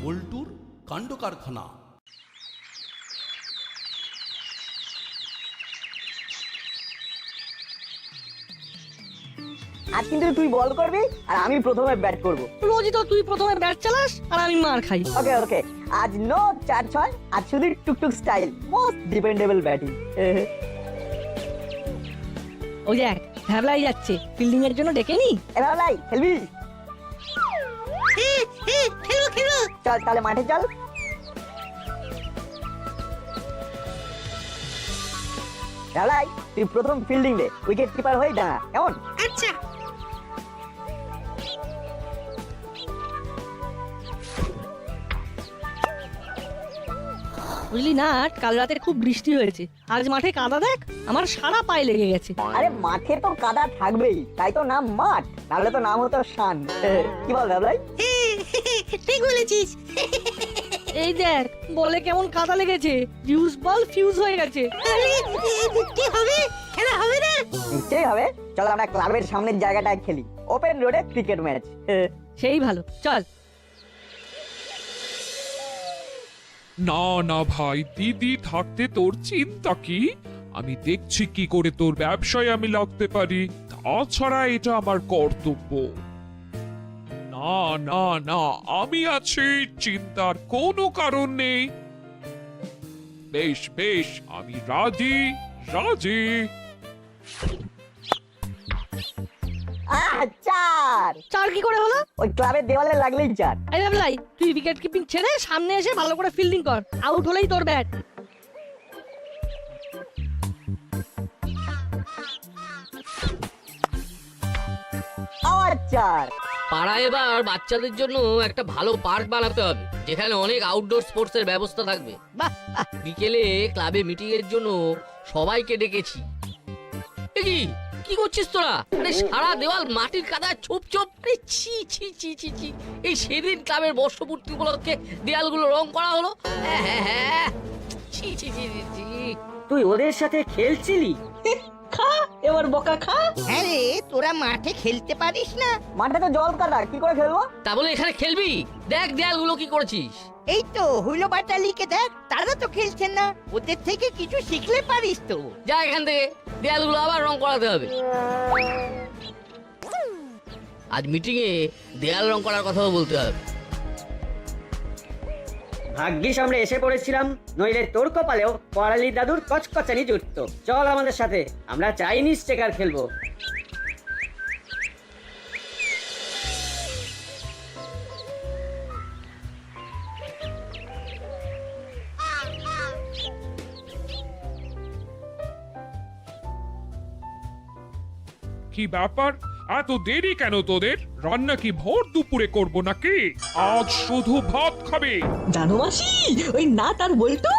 বল্টুর কাণ্ড কারখানা। আজ কিন্তু তুই বল করবি আর আমি প্রথমে ব্যাট করব। রোজই তো তুই প্রথমে ব্যাট চালাস আর আমি মার খাই। ওকে ওকে, আজ নো 4-6, আজ শুধু টুকটুক স্টাইল, মোস্ট ডিপেন্ডেবল ব্যাটিং। ওই দেখ ভ্যাবলাই যাচ্ছে, ফিল্ডিং এর জন্য ডেকে নি। এবার লাই খেলবি? খেলো। চল তাহলে মাঠে চল। লাই তুই প্রথম ফিল্ডিং দে, উইকেট কিপার হয়ে দাঁড়া, কেমন? আচ্ছা। বুঝলি না, কাল রাতে খুব বৃষ্টি হয়েছে, আজ মাঠে কাদা দেখ, আমার সারা পায়ে লেগে গেছে। আরে মাঠে তো কাদা থাকবেই, তাই তো নাম মাঠ, নাহলে তো নাম হতো শান। কি বল দাদাই? ঠিক বলেছিস। এই দেখ বলে কেমন কাদা লেগেছে, ফিউজ বল ফিউজ হয়ে গেছে। কি হবে? খেলা হবে না? নিশ্চয়ই হবে, চল আমরা ক্লাবের সামনের জায়গাটায় খেলি, ওপেন রোডে ক্রিকেট ম্যাচ। সেই ভালো, চল। না না ভাই, দিদি থাকতে তোর চিন্তা কি? আমি দেখছি কি করে তোর ব্যবসায় আমি লাগতে পারি, তাছাড়া এটা আমার কর্তব্য। না না না, আমি আছি, চিন্তার কোনো কারণ নেই। বেশ বেশ, আমি রাজি রাজি। চার। চার কি করে হলো? ওই ক্লাবের দেওয়ালে লাগলেই চার। এই ভাবলাই তুই উইকেট কিপিং ছেড়ে সামনে এসে ভালো করে ফিল্ডিং কর, আউট হলেই তোর ব্যাট। আবার চার। পাড়ায় এবার বাচ্চাদের জন্য একটা ভালো পার্ক বানাতে হবে, যেখানে অনেক আউটডোর স্পোর্টস এর ব্যবস্থা থাকবে। বাহ, বিকেলে ক্লাবে মিটিং এর জন্য সবাইকে ডেকেছি। এ কি কি করছিস তোরা? আরে সারা দেওয়াল মাটির কাদায় ছোপ ছোপ। আরে ছি ছি ছি ছি ছি, এই সেদিন ক্লাবের বর্ষপূর্তি উপলক্ষে দেয়ালগুলো রং করা হলো। হ্যাঁ, ছি ছি ছি ছি। তুই ওদের সাথে খেলছিলি? খা এবার বকা খা। আরে তোরা মাঠে খেলতে পারিস না? মাঠে তো জল কাটা, কি করে খেলবো? তা বলে এখানে খেলবি? দেখ দেয়ালগুলো কি করেছিস। এই তো হুইলো বাটালিকে দেখ, তারা তো খেলছেন না, ওদের থেকে কিছু শিখলে পারিস তো। যা এখান থেকে, দেয়ালগুলো আবার রং করাতে হবে। আজ মিটিং এ দেয়াল রং করার কথাও বলতে হবে। ভাগ্যিস আমরা এসে পড়েছিলাম, নইলে তোর কপালেও পড়ালি দাদুর কচকচানি জুটতো। চল আমাদের সাথে, আমরা চাইনিজ চেকার খেলবো। কি ব্যাপার, এত দেরি কেন তোদের? রান্না কি ভোর দুপুরে করব নাকি? আজ শুধু ভাত খাবে? জানো মাসি, ওই নাট আর বল্টু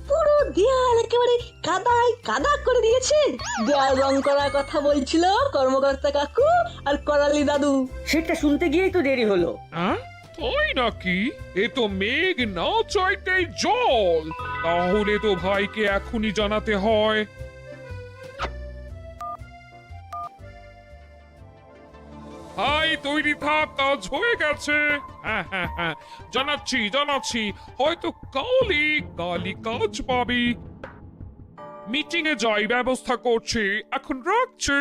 পুরো দেয়াল একেবারে কাদায় কাদা করে দিয়েছে। দেয়াল রং করার কথা বলছিল কর্মকর্তা কাকু আর করালি দাদু। সেটা শুনতে গিয়েই তো দেরি হলো। হ্যাঁ তাই নাকি? এ তো মেঘ না চাইতেই জল। তাহলে তো ভাইকে এখনই জানাতে হয়। ভাই তৈরি থাক, কাজ হয়ে গেছে। হ্যাঁ, জানাচ্ছি, হয়তো কালই কাজ পাবি। মিটিং এ যাই, ব্যবস্থা করছি, এখন রাখছি।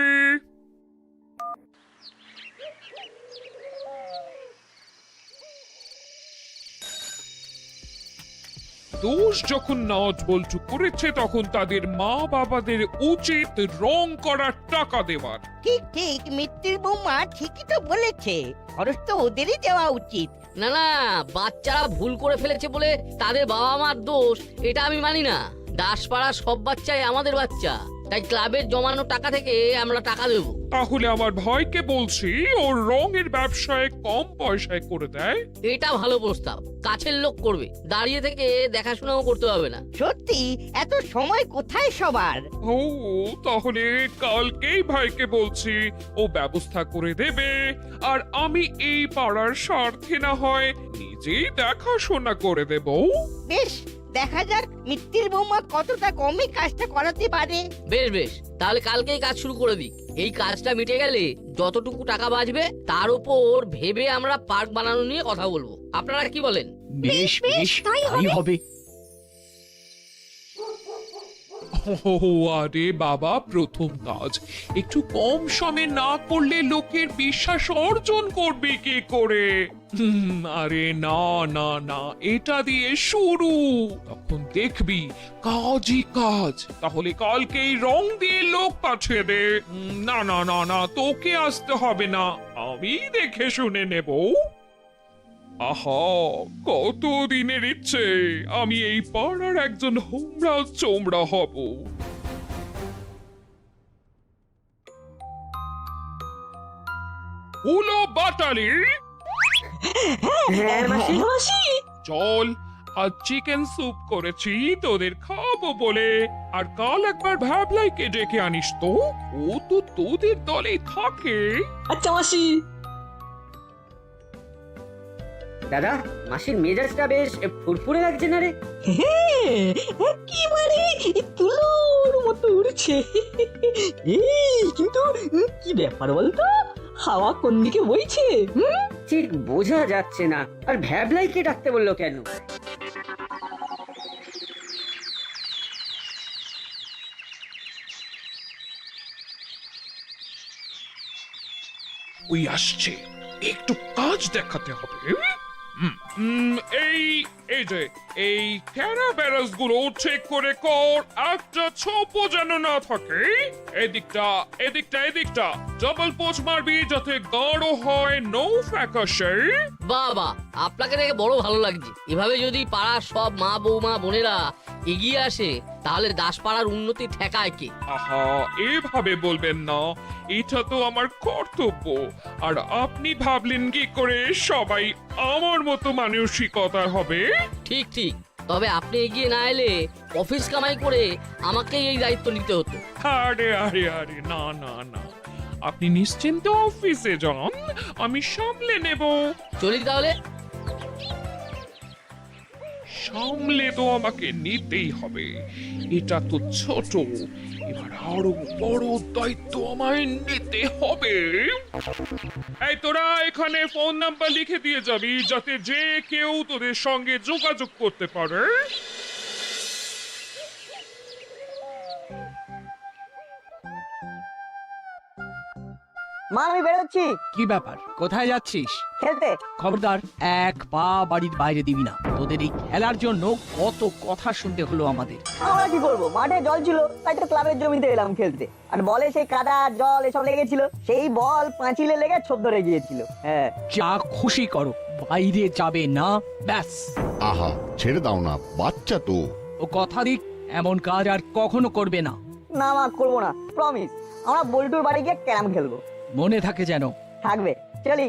দোষ যখন নাচ বল্টু করেছে, তখন তাদের মা বাবাদের উচিত রং করার টাকা দেওয়ার। ঠিক ঠিক, মিত্তির বৌমা ঠিকই তো বলেছে, খরচ তো ওদেরই দেওয়া উচিত। না না, বাচ্চারা ভুল করে ফেলেছে বলে তাদের বাবা মার দোষ, এটা আমি মানি না। দাসপাড়ার সব বাচ্চাই আমাদের বাচ্চা, তাই ক্লাবের জমানো টাকা থেকে আমরা টাকা দেবো। তাহলে আমার ভাইকে বলছি ওর রঙের ব্যবসায় কম পয়সায় করে দেয়। এটা ভালো প্রস্তাব, কাছের লোক করবে, দাঁড়িয়ে থেকে দেখাশোনাও করতে হবে না। সত্যি এত সময় কোথায় সবার? ও তাহলে কালকেই ভাইকে বলছি, ও ব্যবস্থা করে দেবে, আর আমি এই পাড়ার স্বার্থে না হয় নিজেই দেখাশোনা করে দেব। বেশ, দেখা যাক মিত্তির বৌমা কতটা কমে কাজটা করাতে পারে। বেশ বেশ, তাহলে কালকেই কাজ শুরু করে দিক। এই কাজটা মিটে গেলে যতটুকু টাকা বাঁচবে তার উপর ভেবে আমরা পার্ক বানানো নিয়ে কথা বলবো। আপনারা কি বলেন? বেশ বেশ তাই হবে। ও আরে বাবা, প্রথম কাজ একটু কম সময়ে না করলে লোকের বিশ্বাস অর্জন করবে কি করে? আরে না না না, এটা দিয়ে শুরু, তখন দেখবি কাজই কাজ। তাহলে কালকেই রং দিয়ে লোক পাঠিয়ে দে। না না না না, তোকে আসতে হবে না, আমি দেখে শুনে নেব। আহা, কত দিনের ইচ্ছে আমি এই পাড়ার একজন হোমরা চোমরা হব। হুলো বাটালি, হ্যাঁ মাসি। মাসি চল, আজ চিকেন স্যুপ করেছি তোদের খাবো বলে। আর কাল একবার ভ্যাবলাইকে ডেকে আনিস তো, ও তো তোদের দলেই থাকে। আচ্ছা মাসি। দাদা, মাসির মেজাজটা বেশ ফুরফুরে লাগছে না রে? একেবারে তুলোর মতো উড়ছে। এই কিন্তু কি ব্যাপার বলতো, হাওয়া কোন দিকে বইছে? ঠিক বোঝা যাচ্ছে না। আর ভ্যাবলাইকে ডাকতে বললো কেন? ওই আসছে, একটু কাজ দেখাতে হবে। এই এই যে এই ক্যারাবেরাস গুলো চেক করে কর, একটা ছোপও যেন না থাকে। এদিকটা এদিকটা এদিকটা ডাবল পোচ মারবি যাতে গাঢ় হয়, নো ফ্যাকাশে। বাবা, আপনাকে দেখে বড় ভালো লাগছে। এভাবে যদি পাড়ার সব মা বৌমা বোনেরা এগিয়ে আসে তাহলে দাসপাড়ার উন্নতি ঠেকায় কে? আহা, এভাবে বলবেন না, এটা তো আমার কর্তব্য। আর আপনি ভাবলেন কি করে সবাই আমার মতো মানসিকতার হবে? ঠিক ঠিক, তবে আপনি এগিয়ে না এলে অফিস কামাই করে আমাকেই এই দায়িত্ব নিতে হতো। আরে আরে আরে, না না না, আপনি নিশ্চিন্তে অফিসে যান, আমি সামলে নেব। চলি তাহলে। সামলে তো আমাকে নিতেই হবে, এটা তো ছোট, এবার আরো বড় দায়িত্ব আমায় নিতে হবে। এই তোরা এখানে ফোন নাম্বার লিখে দিয়ে যাবি যাতে যে কেউ তোদের সঙ্গে যোগাযোগ করতে পারে। মা আমি বেরোচ্ছি কি ব্যাপার, কোথায় যাচ্ছিস? খেলতে। খবরদার, এক পা বাড়ির বাইরে দিবি না। তোদের এই খেলার জন্য কত কথা শুনতে হলো আমাদের। আমরা কি করবো, মাঠে জল ছিল তাই তো ক্লাবের জমিতে এলাম খেলতে। আর বলে সেই কাদা জল এসব লেগেছিল, সেই বল পাঁচিলে লেগে ছোপ ধরে গিয়েছিল। হ্যাঁ, যা খুশি করো, বাইরে যাবে না, ব্যাস। আহা, ছেড়ে দাও না, বাচ্চা তো। ও কথা দিক, এমন কাজ আর কখনো করবে না। না মা, করবো না, প্রমিস। আমরা বল্টুর বাড়ি গিয়ে ক্যারাম খেলবো। মনে থাকে যেন। থাকবে, চলি।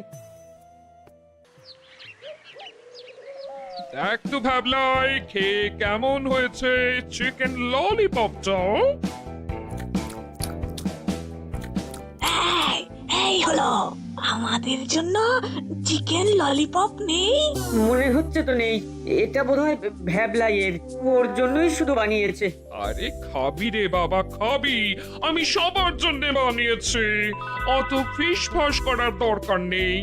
দেখ তো ভাবলাই, খেয়ে কেমন হয়েছে চিকেন ললিপপটা? এই হলো, আমাদের জন্য চিকেন ললিপপ নেই? মনে হচ্ছে তো নেই। এটা বোধহয় ভ্যাবলাইয়ের, ওর জন্যই শুধু বানিয়েছে। আরে খাবি রে বাবা, খাবি, আমি সবার জন্য বানিয়েছি, অত ফিস ফাস করার দরকার নেই।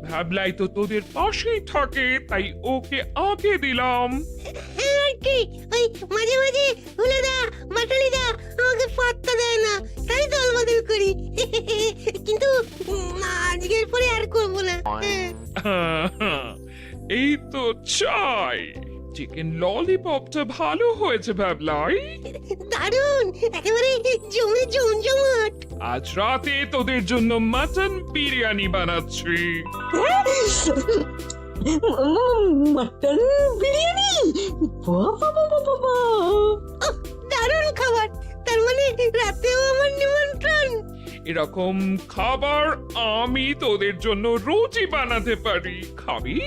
ভাবলাই তো তোদের পাশেই থাকে, তাই ওকে আগে দিলাম। কি ওই মাঝে মাঝে হুলেদা মাটালিদা আমাকে পাত্তা দেয় না, তাই দল বদল করি। কিন্তু আজকের পরে আর করবো না। এই তো চাই, চিকেন ললিপপটা ভালো হয়েছে ভাবলাই। দারুণ, একেবারে জমে জমজমাট। আজ রাতে তোদের জন্য মাটন বিরিয়ানি বানাচ্ছি। মটন বিরিয়ানি, বাবা বাবা বাবা, দারুণ খাবার। তার মানে রাতেও আমার নিমন্ত্রণ। এরকম খাবার আমি তোদের জন্য রোজই বানাতে পারি, খাবি?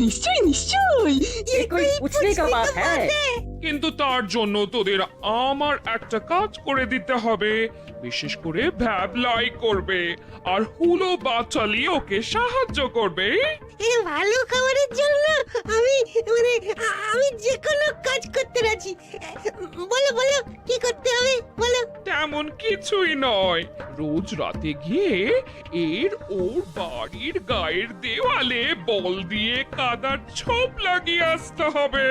নিশ্চয় নিশ্চয়। ये कोई पूछने का बात है? কিন্তু তার জন্য তোদের আমার একটা কাজ করে দিতে হবে। বিশেষ করে ভ্যাবলাই করবে আর হুলো বাচালি ওকে সাহায্য করবে। এই ভালো খাবারের জন্য আমি আমি যে কোনো কাজ করতে রাজি। বলো বলো কি করতে হবে বলো। তেমন কিছুই নয়, রোজ রাতে গিয়ে ওর বাড়ির গায়ের দেওয়ালে বল দিয়ে কাদার ছোপ লাগিয়ে আসতে হবে।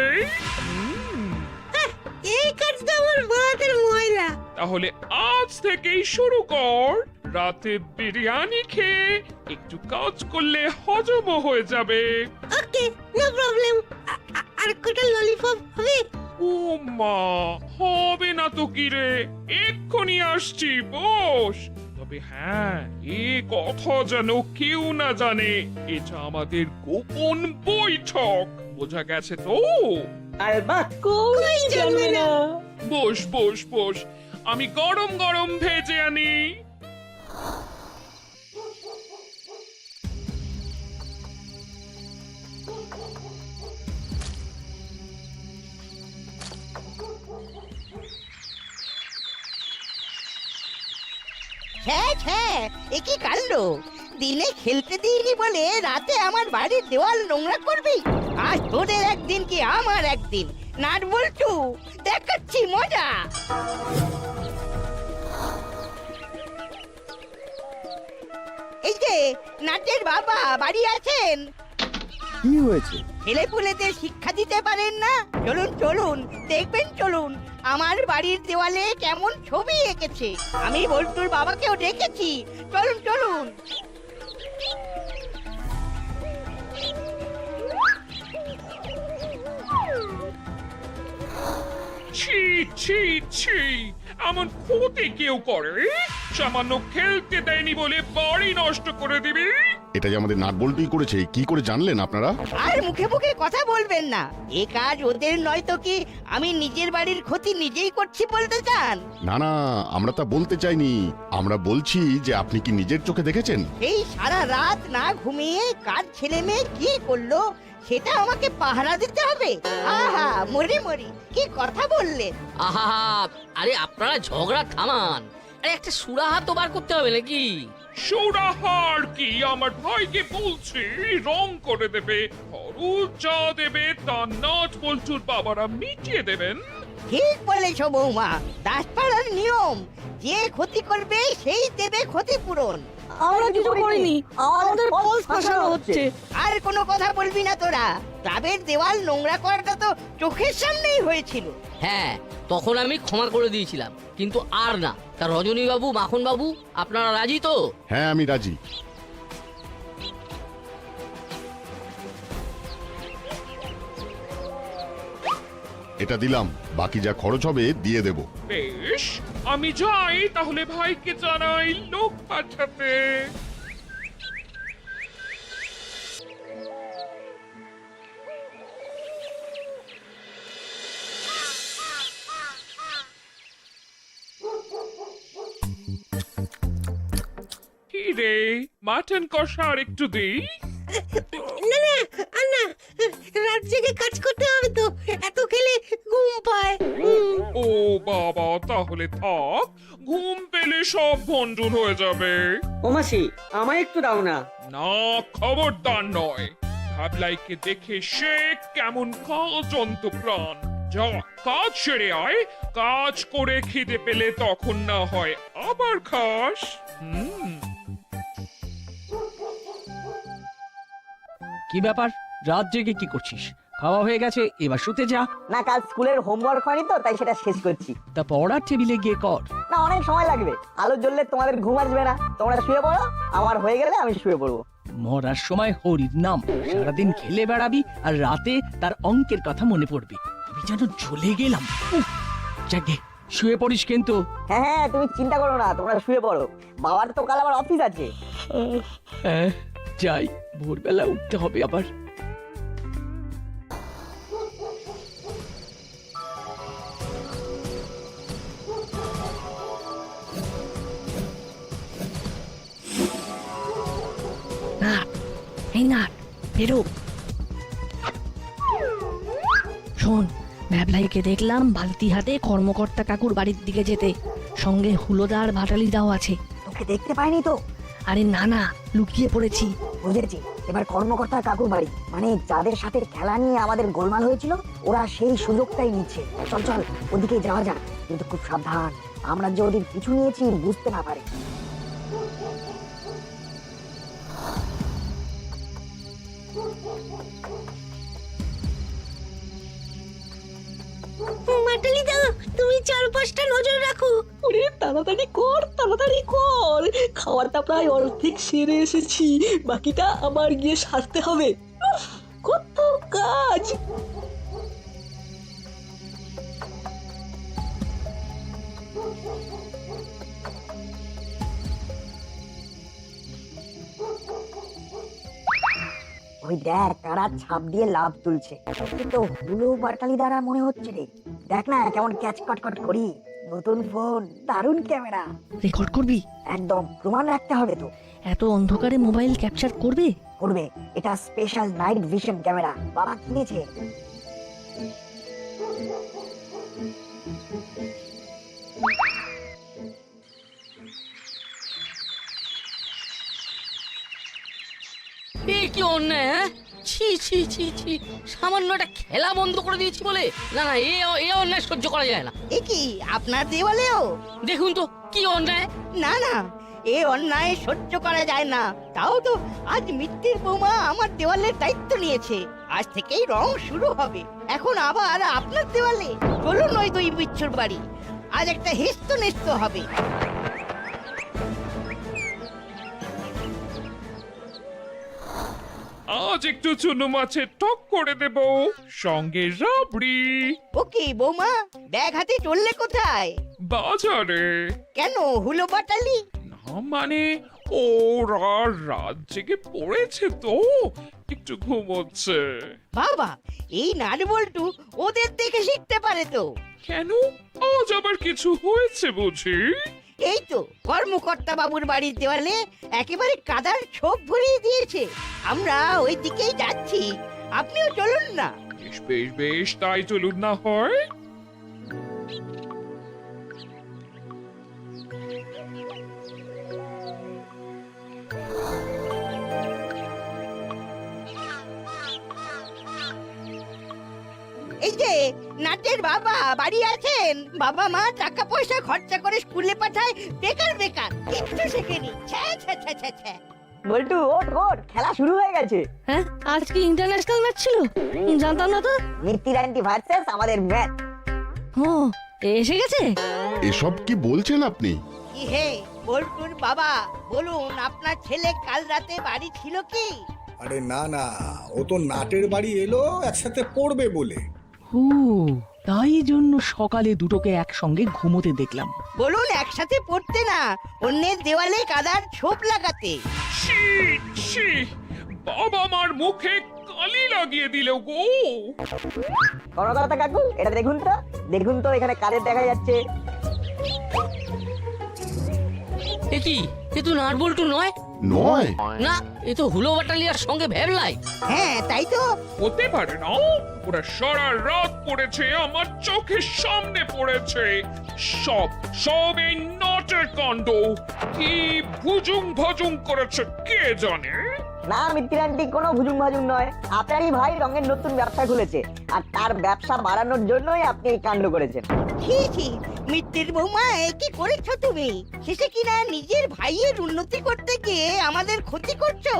এই কাজটা আমার বাতের ময়লা। তাহলে আজ থেকেই শুরু কর। রাতে বিরিয়ানি খেয়ে একটু কাজ করলে হজমও হয়ে যাবে। ওকে, নো প্রবলেম। আর কটা ললিপপ হবে? ও মা, হবে না তো কি রে, এক্ষুনি আসছি, বস। তবে হ্যাঁ, এ কথা যেন কেউ না জানে, এটা আমাদের গোপন বৈঠক, বোঝা গেছে তো? আলবাত। কই জানবে না। বস বস বস, আমি গরম গরম ভেজে আনি। হ্যাঁ হ্যাঁ, এ কি কাণ্ড! দিনে খেলতে দিইনি বলে রাতে আমার বাড়ির দেওয়াল নোংরা করবি? আজ তোদের একদিন কি আমার একদিন। নাট বল্টু, দেখাচ্ছি মজা। এই যে নাটের বাবা বাড়ি আছেন? কি হয়েছে? ছেলেপুলেদের শিক্ষা দিতে পারেন না? চলুন চলুন, দেখবেন চলুন আমার বাড়ির দেওয়ালে কেমন ছবি এঁকেছে। আমি বল্টুর বাবাকেও ডেকেছি, চলুন চলুন। ছি ছি ছি, এমন ক্ষতি কেউ করে? সামান্য খেলতে দেয়নি বলে বাড়ি নষ্ট করে দিবি? এটা যে আমাদের নাট বল্টুই করেছে, কি করে জানলেন আপনারা? আর মুখে মুখে কথা বলবেন না। এ কাজ ওদের নয় তো কি আমি নিজের বাড়ির ক্ষতি নিজেই করছি বলতে চান? না না, আমরা তা বলতে চাইনি। আমরা বলছি যে আপনি কি নিজের চোখে দেখেছেন? এই সারা রাত না ঘুমিয়ে কার ছেলে মেয়ে কি করলো সেটা আমাকে পাহারা দিতে হবে? আহা, মরি মরি, কি কথা বললেন! আহা, আরে আপনারা ঝগড়া থামান। আরে একটা সুরাহা তো বার করতে হবে নাকি? সুরাহার কি, আমার ভাইকে বলছি রং করে দেবে, খরচ যা দেবে তা নাট বল্টুর বাবারা মিটিয়ে দেবেন। ঠিক বলেছ বৌমা, দাসপাড়ার নিয়ম, যে ক্ষতি করবে সেই দেবে ক্ষতিপূরণ। আমরা কিছু করিনি, আমাদের ফলস ফাঁসানো হচ্ছে। আর কোনো কথা বলবি না তোরা। ক্লাবের দেওয়াল নোংরা করাটা তো চোখের সামনেই হয়েছিল। হ্যাঁ, তখন আমি ক্ষমা করে দিয়েছিলাম, কিন্তু আর না। তা রজনী বাবু, মাখন বাবু, আপনারা রাজি তো? হ্যাঁ, আমি রাজি। এটা দিলাম, বাকি যা খরচ হবে দিয়ে দেব। বেশ, আমি যাই তাহলে, ভাইকে জানাই লোক পাঠাতে। কি রে, মাটন কষা আর একটু দিই? না না না, রাত জেগে কাজ করতে হবে তো, এত খেলে ঘুম পায়। ও বাবা, তাহলে থাক, ঘুম পেলে সব ভণ্ডুল হয়ে যাবে। ও মাসি, আমায় একটু দাও না। না, খবরদার নয়। ভাবলাইকে দেখে সে কেমন কাজন্ত প্রাণ। যা, কাজ সেরে আয়, কাজ করে খিদে পেলে তখন না হয় আবার খাস। কি ব্যাপার, রাত জেগে কি করছিস? খাওয়া হয়ে গেছে, এবার শুতে যা। না, কাল স্কুলের হোমওয়ার্ক হয়নি তো, তাই সেটা শেষ করছি। তা পড়ার টেবিলে গিয়ে কর। না, অনেক সময় লাগবে। আলো জ্বললে তোমাদের ঘুম আসবে না, তোমরা শুয়ে পড়ো, আমার হয়ে গেলে আমি শুয়ে পড়বো। মরার সময় হরির নাম, সারাদিন খেলে বেড়াবি আর রাতে তার অঙ্কের কথা মনে পড়বে। আমি যেন জ্বলে গেলাম। যাকে শুয়ে পড়িস কিন্তু। হ্যাঁ হ্যাঁ, তুমি চিন্তা করো না, তোমরা শুয়ে পড়ো। বাবার তো কাল আবার অফিস আছে। হ্যাঁ, যাই, ভোরবেলা উঠতে হবে আবার। না, এই না, বেরো। শোন, ভ্যাবলাইকে দেখলাম বালতি হাতে কর্মকর্তা কাকুর বাড়ির দিকে যেতে, সঙ্গে হুলোদার ভাটালিদাও আছে। তোকে দেখতে পাইনি তো। আরে না না, লুকিয়ে পড়েছি। বুঝেছি, এবার কর্মকর্তা কাকুর বাড়ি, মানে যাদের সাথে খেলা নিয়ে আমাদের গোলমাল হয়েছিল, ওরা সেই সুযোগটাই নিচ্ছে। চল চল, ওদিকে যাওয়া যাক, কিন্তু খুব সাবধান, আমরা যে ওদের পিছু নিয়েছি বুঝতে না পারে। ভাটালিদা, তুমি চারপাশটা নজর রাখো। ওরে তাড়াতাড়ি কর, তাড়াতাড়ি কর, খাওয়াটা প্রায় অর্ধেক সেরে এসেছি, বাকিটা আবার গিয়ে সারতে হবে। উফ, কত কাজ। ওই দেখ, তারা ছাপ দিয়ে লাভ তুলছে, কিন্তু হুলো বাটালি দ্বারা মনে হচ্ছে রে। দেখ না কেমন ক্যাচ কট করি। নতুন ফোন, দারুণ ক্যামেরা। রেকর্ড করবি? একদম, প্রমাণ রাখতে হবে তো। এত অন্ধকারে মোবাইল ক্যাপচার করবে? করবে, এটা স্পেশাল নাইট ভিশন ক্যামেরা, বাবা কিনেছে। এ কি অন্যায়, হ্যাঁ? ছি ছি ছি ছি, সামান্য একটা খেলা বন্ধ করে দিয়েছি বলে? না না, এ অন্যায় সহ্য করা যায় না। এ কি আপনার দেওয়ালেও? দেখুন তো কি অন্যায়। না না, এ অন্যায় সহ্য করা যায় না। তাও তো আজ মিত্তির বৌমা আমার দেওয়ালের দায়িত্ব নিয়েছে, আজ থেকেই রং শুরু হবে। এখন আবার আপনার দেওয়ালে? চলুন ওই দুই বিচ্ছুর বাড়ি, আজ একটা হেস্ত নেস্ত হবে। আজ একটু চুনো মাছের টক করে দেব, সঙ্গে রাবড়ি। ওকে বৌমা, ব্যাগ হাতে চললে কোথায়? বাজারে। কেন, হুলো বাটালি? না মানে ওরা রাত জেগে পড়েছে তো, একটু ঘুমোচ্ছে। বাবা, এই নাটবল্টু ওদের দেখে শিখতে পারে তো। কেন, আজ আবার কিছু হয়েছে বুঝি? এই তো কর্মকর্তা বাবুর বাড়ির দেওয়ালে একেবারে কাদার ছোপ ভরিয়ে দিয়েছে। আমরা ওই দিকেই যাচ্ছি, আপনিও চলুন না। বেশ বেশ বেশ, তাই চলুন না হয়। এই যে নাটের বাবা বাড়ি আছেন? বাবা মা টাকা পয়সা খরচা করে স্কুলে পাঠায়, বেকার বেকার কিচ্ছু শেখেনি। ছ্যা ছ্যা ছ্যা ছ্যা ছ্যা। বল্টু, ওঠ ওঠ, খেলা শুরু হয়ে গেছে। হ্যাঁ, আজ কি ইন্টারন্যাশনাল ম্যাচ ছিল? জানতাম না তো। মিত্তির আন্টি ভার্সেস আমাদের ম্যাচ। ও, এসে গেছে? এসব কি বলছেন আপনি? কি হে বল্টুর বাবা, বলুন আপনার ছেলে কাল রাতে বাড়ি ছিল কি? আরে না না, ও তো নাটের বাড়ি এলো একসাথে পড়বে বলে। হু, তাই জন্য সকালে দুটোকে একসঙ্গে ঘুমোতে দেখলাম। বলুন একসাথে পড়তে না, অন্যের দেওয়ালে কাদার ছোপ লাগাতে। ছি ছি, বাবা মার মুখে কালি লাগিয়ে দিল গো। কর্মকর্তা কাকু, এটা দেখুন তো, দেখুন তো, এখানে কাদের দেখা যাচ্ছে। এ কি, এ তো নাটবল্টু নয়। নয়? না, এ তো হুলো বাটালিয়ার সঙ্গে ভ্যাবলাই। হ্যাঁ তাই তো। হতে পারে না, ওরা সারা রাত পড়েছে, আমার চোখের সামনে পড়েছে। সব সব এই নটের কাণ্ড। কি ভুজুং ভজুং করেছে কে জানে। না মিত্তির আন্টি, কোনো ভুজুং ভাজুং নয়, আপনারই ভাই রঙের নতুন ব্যবসা খুলেছে, আর তার ব্যবসা বাড়ানোর জন্যই আপনি এই কাণ্ড করেছেন। ছি ছি, মিত্তির বৌমা এ কি করেছো তুমি? শেষে কিনা নিজের ভাইয়ের উন্নতি করতে গিয়ে আমাদের ক্ষতি করছো।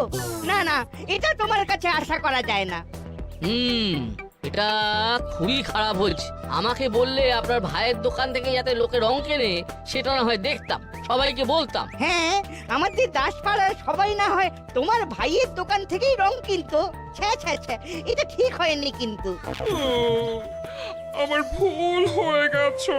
না না, এটা তোমার কাছে আশা করা যায় না। এটা খুবই খারাপ হয়েছে। আমাকে বললে আপনার ভাইয়ের দোকান থেকে যাতে লোকে রং কেনে, সেটা না হয় দেখতাম, সবাইকে বলতাম। হ্যাঁ, আমাদের দাসপাড়ার সবাই না হয় তোমার ভাইয়ের দোকান থেকেই রং কিনতো। ছ্যা ছ্যা ছ্যা, এটা ঠিক হয়নি কিন্তু। আমার ভুল হয়ে গেছে।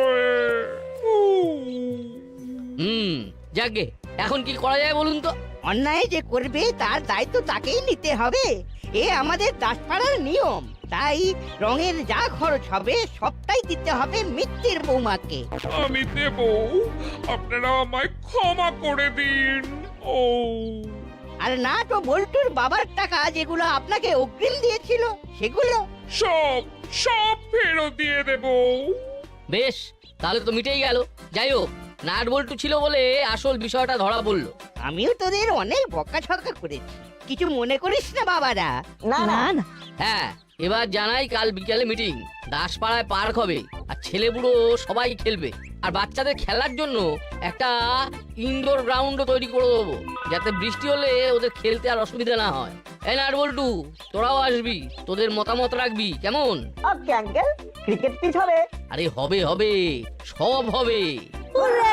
যাকে এখন কি করা যায় বলুন তো? অন্যায় যে করবে তার দায়িত্ব তাকেই নিতে হবে, এ আমাদের দাসপাড়ার নিয়ম। তাই রঙের যা খরচ হবে সবটাই দিতে হবে মিত্তির বৌমাকে। আমি দেব, আপনারা আমায় ক্ষমা করে দিন। ও, আর না তো বল্টুর বাবার টাকা যেগুলো আপনাকে অগ্রিম দিয়েছিল সেগুলো সব সব ফেরত দিয়ে দেব। বেশ, তাহলে তো মিটেই গেল। যাই হোক, নাট বল্টু ছিল বলে আসল বিষয়টা ধরা পড়লো। আমিও তোদের অনেক বকাঝকা করেছি, কিছু মনে করিস না বাবারা। না না না না হ্যাঁ, এবার জানাই কাল বিকেলে মিটিং। দাসপাড়ায় পার্ক হবে আর ছেলে বুড়ো সবাই খেলবে। আর বাচ্চাদের খেলার জন্য একটা ইনডোর গ্রাউন্ডও তৈরি করে দেবো, যাতে বৃষ্টি হলে ওদের খেলতে আর অসুবিধা না হয়। এই নাট বল্টু, তোরাও আসবি, তোদের মতামত রাখবি, কেমন? ওকে আঙ্কেল, ক্রিকেট পিচ হবে। আরে হবে হবে, সব হবে। হুররে!